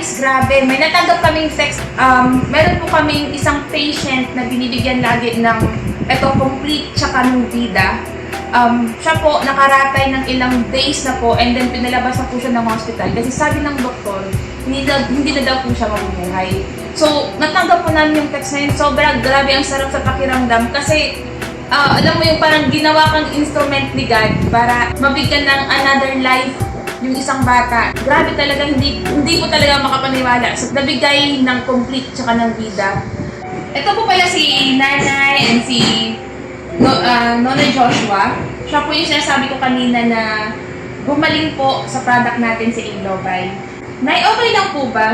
guys, grabe. May natanggap kaming text. Meron po kaming isang patient na binibigyan lagi ng complete tsaka ng vida. Siya po nakaratay ng ilang days na po and then pinalabas na po siya ng hospital kasi sabi ng doktor, hindi na daw po siya mabubuhay. So, natanggap po namin yung text na yun. Sobrang grabe, ang sarap sa pakiramdam kasi alam mo yung parang ginawa kang instrument ni God para mabigyan ng another life yung isang bata. Grabe talaga, hindi ko talaga makapaniwala. So, nabigay ng complete tsaka ng vida. Ito po pala si Nanay and si Nonoy Joshua. Siya po yung sinasabi ko kanina na gumaling po sa product natin si Inglobay. Nay, okay lang po ba?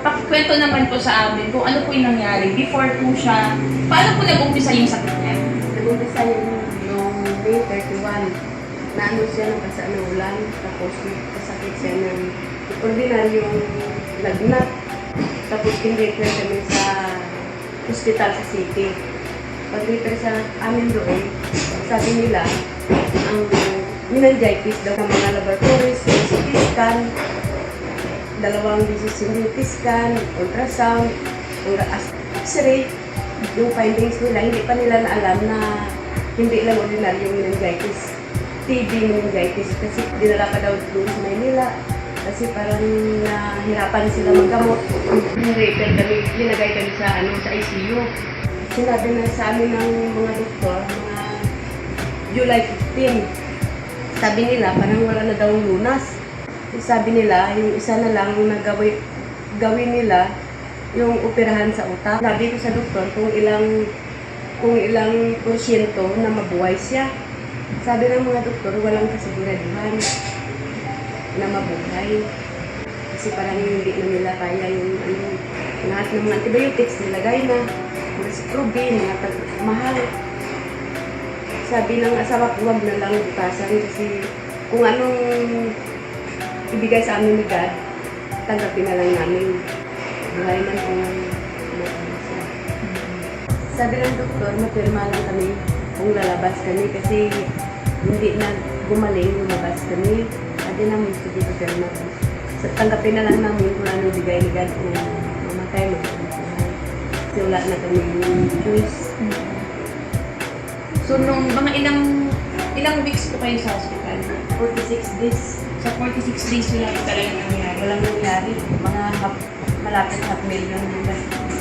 Pakikwento naman po sa amin kung ano po yung nangyari before po siya. Paano po nag-umpisa yung sakit niya? Nag-umpisa yung noong May 31. Naano siya ng kasaulan, tapos kasakit siya ng ordinaryong lagnat. Tapos kinrefer kami sa hospital sa city. Pag-refer sa amin doon, sabi nila, ang meningitis daw ng mga laboratories, CT scan, 2 beses yung CT scan, ultrasound, X-ray, yung findings nila, hindi pa nila naalam na hindi lang ordinaryong meningitis, TB meningitis, kasi dinala pa daw doon sa Maynila, kasi parang nahirapan sila maggamot. Refer kami, linagay kami sa ICU. Sinabi na sa amin ng mga doktor, mga July 15. Sabi nila, parang wala na daw lunas. Sabi nila, yung isa na lang na gawin nila, yung operahan sa utak. Sabi ko sa doktor kung ilang porsyento na mabuhay siya. Sabi ng mga doktor, walang kasiguraduhan na mabuhay. Kasi parang hindi na nila kaya yung lahat ng mga antibiotics nilagay na. Mas probe, mahal. Sabi ng asawa ko, huwag na lang butasan kasi kung anong ibigay sa amin ni God, tanggapin na lang namin. Buhay man kung siya. Sabi ng doktor, mapirma lang kami kung lalabas kami kasi hindi na gumaling, lumabas kami. Adi namin sige papirma. So, tanggapin na lang namin kung anong ibigay ni God kung mamatay, magbuhay. Kasi wala na kami choice. So, nung mga ilang weeks po kayo sa hospital? 46 days. Sa 46 days yun lang talaga nangyari. Walang nangyari. Mga malapit half million yung gastos.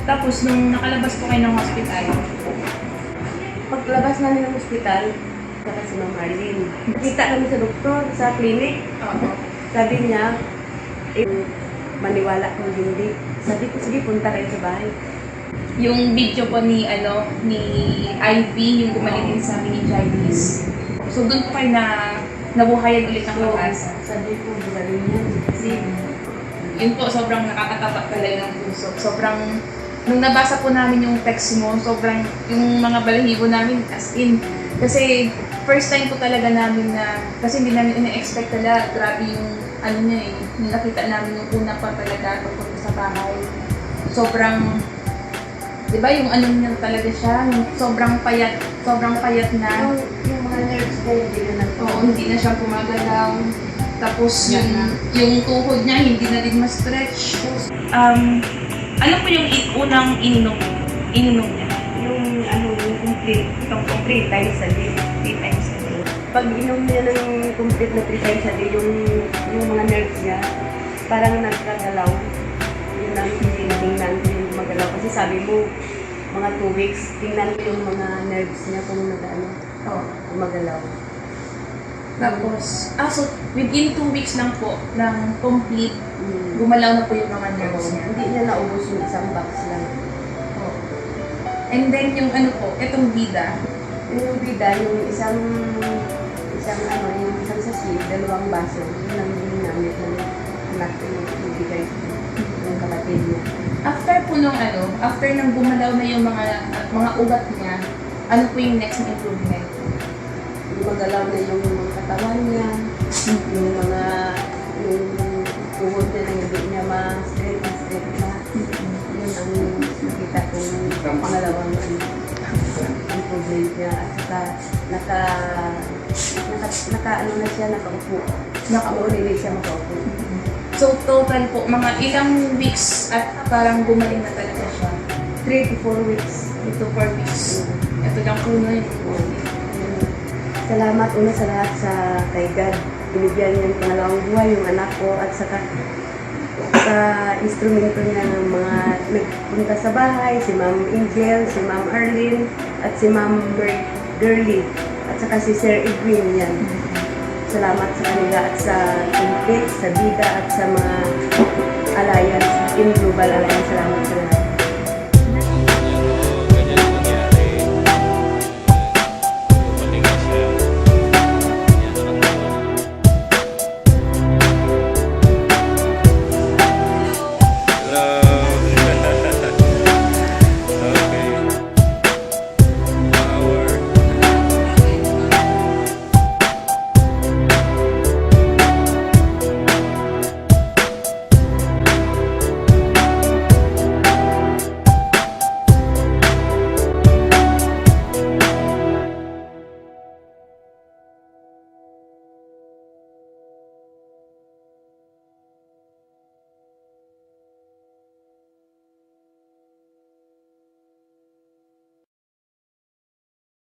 Tapos, nung nakalabas po kayo ng hospital, Paglabas namin ng hospital, saka si Ma'am Arlene. Nakita kami sa doktor sa clinic. Sabi niya, maniwala kung hindi. Sabi ko, sige, punta kayo sa bahay. yung video po ni Ivy, yung gumaling din sa meningitis. So, doon po kayo nabuhayan ulit ng pag-asa. Sabi ko, galing yan. Kasi, Yun po, sobrang nakakatapak talaga ng puso. Sobrang, nung nabasa po namin yung text mo, sobrang, yung mga balahibo namin, as in, kasi first time po talaga namin na, kasi hindi namin ina-expect talaga, grabe yung, ano niya eh, yung nakita namin yung una pa talaga pagpunta sa bahay. Sobrang, di ba yung ano niya talaga siya, yung sobrang payat na. yung mga nerves ko, hindi na Oo, hindi na siya gumagalaw. Tapos yung tuhod niya hindi na din ma-stretch. Ano po yung unang ininom niya? yung Itong complete times a day. 3 times a day. pag inom niya ng complete na 3 times a day, yung mga nerves niya, parang nagkagalaw. Yun ang tingnan ko yung gumagalaw. Kasi sabi mo, mga 2 weeks, tingnan ko yung mga nerves niya kung gumagalaw. Tapos, so within 2 weeks lang po ng complete, gumalaw na po yung mga nerves niya. Hindi niya naubos yung isang box lang. And then yung ano po, itong vida. Yung bida, yung isang sachet, 2 baso, yun ang ginamit ng anak ko yung bigay ng kapatid niya. After po nung after nang gumalaw na yung mga ugat niya, ano po yung next na improvement? Gumagalaw na yung mga katawan niya, yung tuhod niya ng gabi niya ma-straight na. Yun ang nakita kong pangalawang improvement niya. At saka ano na siya, nakaupo. Nakaupo. Ulit siya makaupo. So, total po, mga ilang weeks at parang gumaling na talaga siya. 3 to 4 weeks. Ito 4 weeks. Ito lang po na yun. Salamat una sa lahat sa kay God. Binigyan niya ng pangalawang buhay yung anak ko at saka sa instrumento niya ng mga nagpunta sa bahay, si Ma'am Angel, si Ma'am Arlene, at si Ma'am Girlie, at saka si Sir Edwin yan. Salamat sa kanila at sa Team Faith, sa Bida at sa mga Alliance, in Global Alliance. Salamat sa lahat.